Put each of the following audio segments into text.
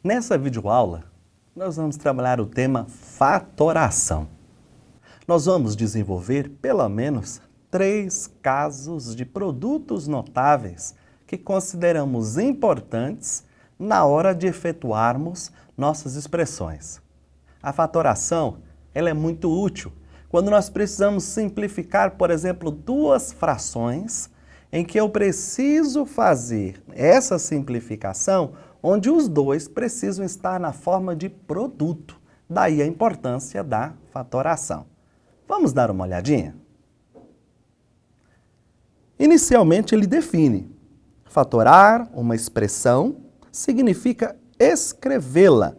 Nessa videoaula, nós vamos trabalhar o tema fatoração. Nós vamos desenvolver pelo menos 3 casos de produtos notáveis que consideramos importantes na hora de efetuarmos nossas expressões. A fatoração, ela é muito útil quando nós precisamos simplificar, por exemplo, 2 frações em que eu preciso fazer essa simplificação onde os 2 precisam estar na forma de produto. Daí a importância da fatoração. Vamos dar uma olhadinha? Inicialmente, ele define: fatorar uma expressão significa escrevê-la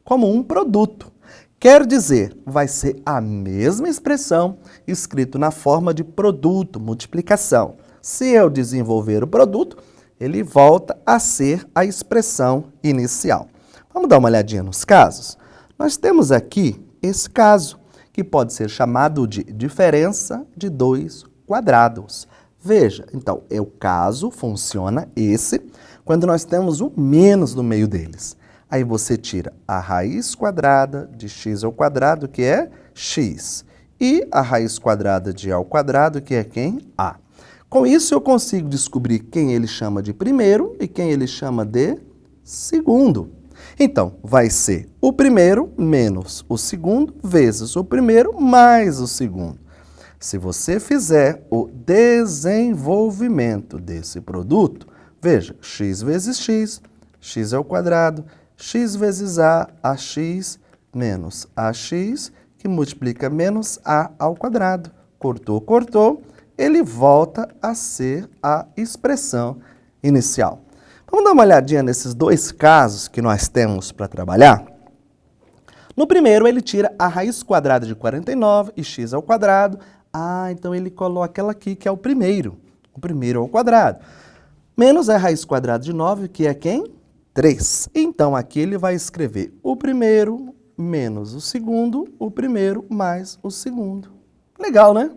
como um produto. Quer dizer, vai ser a mesma expressão escrito na forma de produto, multiplicação. Se eu desenvolver o produto, ele volta a ser a expressão inicial. Vamos dar uma olhadinha nos casos? Nós temos aqui esse caso, que pode ser chamado de diferença de 2 quadrados. Veja, então, o caso funciona esse, quando nós temos o menos no meio deles. Aí você tira a raiz quadrada de x ao quadrado, que é x, e a raiz quadrada de a ao quadrado, que é quem? A. Com isso, eu consigo descobrir quem ele chama de primeiro e quem ele chama de segundo. Então, vai ser o primeiro menos o segundo vezes o primeiro mais o segundo. Se você fizer o desenvolvimento desse produto, veja, x vezes x, x ao quadrado, x vezes a x menos ax, que multiplica menos a ao quadrado. Cortou, cortou. Ele volta a ser a expressão inicial. Vamos dar uma olhadinha nesses 2 casos que nós temos para trabalhar? No primeiro, ele tira a raiz quadrada de 49 e x ao quadrado. Então ele coloca ela aqui, que é o primeiro ao quadrado. Menos a raiz quadrada de 9, que é quem? 3. Então aqui ele vai escrever o primeiro menos o primeiro mais o segundo. Legal, né?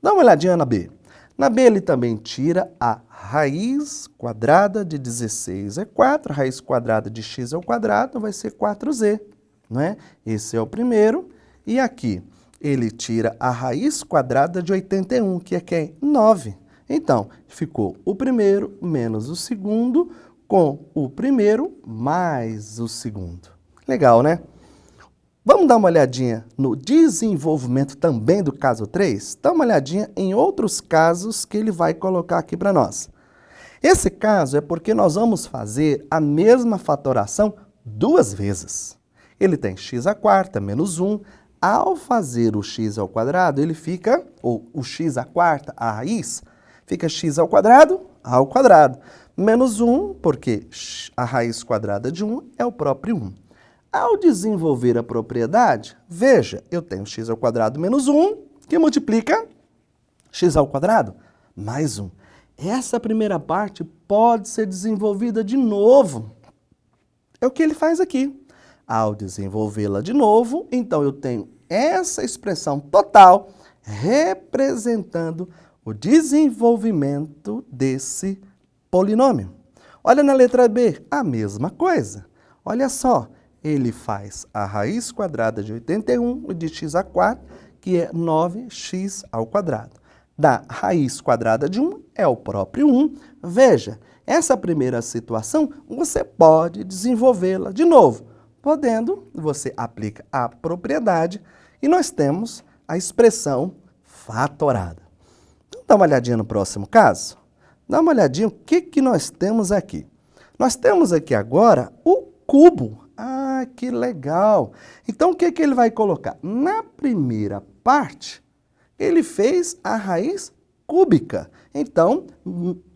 Dá uma olhadinha na B. Na B ele também tira a raiz quadrada de 16 é 4, a raiz quadrada de x ao quadrado vai ser 4z, não é? Esse é o primeiro. E aqui ele tira a raiz quadrada de 81, que é quem? 9. Então, ficou o primeiro menos o segundo com o primeiro mais o segundo. Legal, né? Vamos dar uma olhadinha no desenvolvimento também do caso 3? Dá uma olhadinha em outros casos que ele vai colocar aqui para nós. Esse caso é porque nós vamos fazer a mesma fatoração 2 vezes. Ele tem x à quarta menos 1. Ao fazer o x ao quadrado, ele fica, ou o x à quarta, a raiz, fica x ao quadrado, menos 1, porque a raiz quadrada de 1 é o próprio 1. Ao desenvolver a propriedade, veja, eu tenho x ao quadrado menos 1, que multiplica x ao quadrado mais 1. Essa primeira parte pode ser desenvolvida de novo. É o que ele faz aqui. Ao desenvolvê-la de novo, então eu tenho essa expressão total representando o desenvolvimento desse polinômio. Olha na letra B, a mesma coisa. Olha só. Ele faz a raiz quadrada de 81 de x à quarta, que é 9x ao quadrado. Da raiz quadrada de 1 é o próprio 1. Veja, essa primeira situação você pode desenvolvê-la de novo. Podendo, você aplica a propriedade e nós temos a expressão fatorada. Então, dá uma olhadinha no próximo caso. Dá uma olhadinha o que nós temos aqui. Nós temos aqui agora o cubo. Que legal! Então, o que ele vai colocar? Na primeira parte, ele fez a raiz cúbica. Então,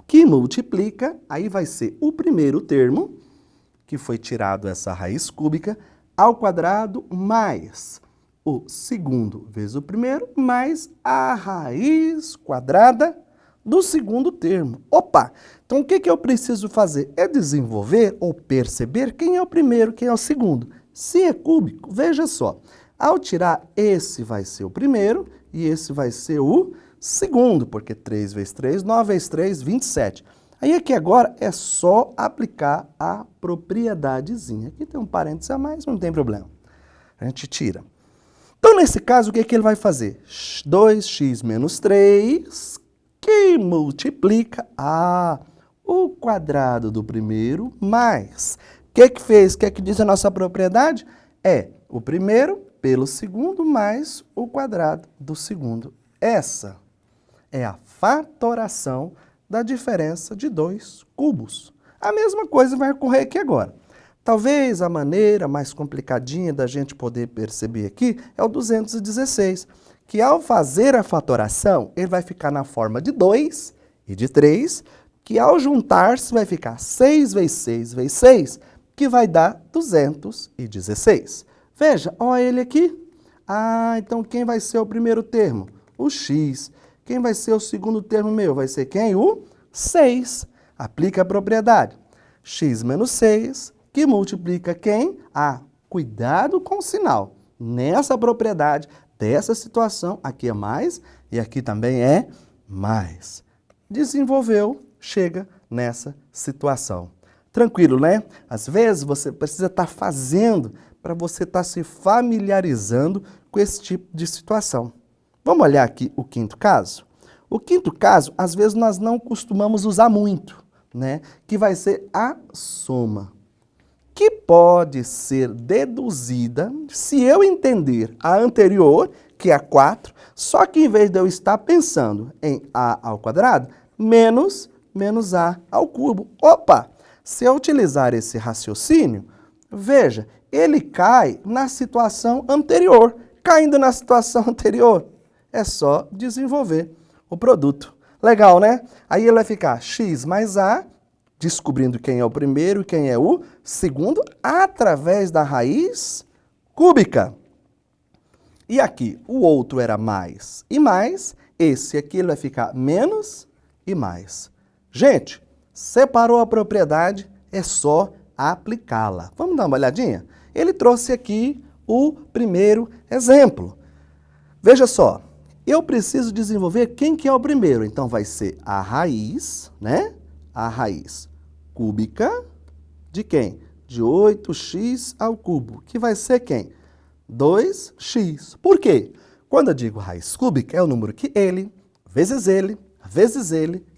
que multiplica, aí vai ser o primeiro termo, que foi tirado essa raiz cúbica, ao quadrado mais o segundo vezes o primeiro, mais a raiz quadrada do segundo termo. Opa! Então, o que eu preciso fazer? É desenvolver ou perceber quem é o primeiro, quem é o segundo. Se é cúbico, veja só. Ao tirar, esse vai ser o primeiro e esse vai ser o segundo, porque 3 vezes 3, 9 vezes 3, 27. Aí aqui agora é só aplicar a propriedadezinha. Aqui tem um parênteses a mais, não tem problema. A gente tira. Então, nesse caso, o que ele vai fazer? 2x menos 3, que multiplica o quadrado do primeiro mais. O que fez? O que diz a nossa propriedade? É o primeiro pelo segundo mais o quadrado do segundo. Essa é a fatoração da diferença de 2 cubos. A mesma coisa vai ocorrer aqui agora. Talvez a maneira mais complicadinha da gente poder perceber aqui é o 216, que ao fazer a fatoração, ele vai ficar na forma de 2 e de 3, que ao juntar-se vai ficar 6 vezes 6 vezes 6, que vai dar 216. Veja, olha ele aqui. Então quem vai ser o primeiro termo? O x. Quem vai ser o segundo termo meu? Vai ser quem? O 6. Aplica a propriedade. X menos 6, que multiplica quem? Cuidado com o sinal. Nessa propriedade, dessa situação, aqui é mais e aqui também é mais. Desenvolveu, chega nessa situação. Tranquilo, né? Às vezes você precisa estar fazendo para você estar se familiarizando com esse tipo de situação. Vamos olhar aqui o quinto caso? O quinto caso, às vezes nós não costumamos usar muito, né? Que vai ser a soma, que pode ser deduzida se eu entender a anterior, que é a 4, só que em vez de eu estar pensando em a ao quadrado, menos a ao cubo. Opa! Se eu utilizar esse raciocínio, veja, ele cai na situação anterior. Caindo na situação anterior, é só desenvolver o produto. Legal, né? Aí ele vai ficar x mais a, descobrindo quem é o primeiro e quem é o segundo, através da raiz cúbica. E aqui, o outro era mais e mais, esse aqui ele vai ficar menos e mais. Gente, separou a propriedade, é só aplicá-la. Vamos dar uma olhadinha? Ele trouxe aqui o primeiro exemplo. Veja só, eu preciso desenvolver quem que é o primeiro. Então vai ser a raiz, né? A raiz cúbica de quem? De 8x ao cubo, que vai ser quem? 2x. Por quê? Quando eu digo raiz cúbica, é o número que ele, vezes ele,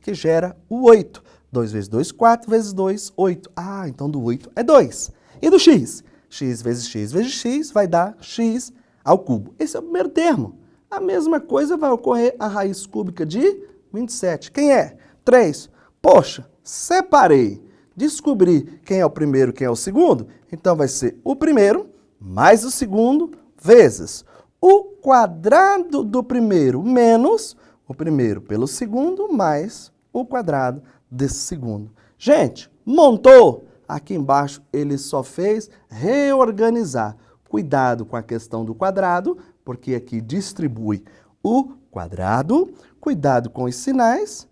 que gera o 8. 2 vezes 2, 4 vezes 2, 8. Então do 8 é 2. E do x? X vezes x vai dar x ao cubo. Esse é o primeiro termo. A mesma coisa vai ocorrer a raiz cúbica de 27. Quem é? 3. Poxa, separei. Descobri quem é o primeiro e quem é o segundo. Então vai ser o primeiro mais o segundo vezes o quadrado do primeiro menos o primeiro pelo segundo mais o quadrado desse segundo. Gente, montou? Aqui embaixo ele só fez reorganizar. Cuidado com a questão do quadrado, porque aqui distribui o quadrado. Cuidado com os sinais.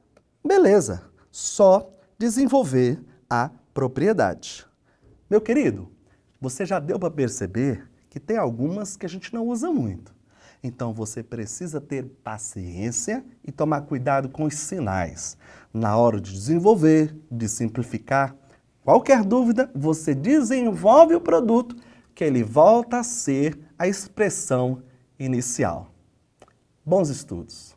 Beleza, só desenvolver a propriedade. Meu querido, você já deu para perceber que tem algumas que a gente não usa muito. Então você precisa ter paciência e tomar cuidado com os sinais. Na hora de desenvolver, de simplificar, qualquer dúvida, você desenvolve o produto que ele volta a ser a expressão inicial. Bons estudos!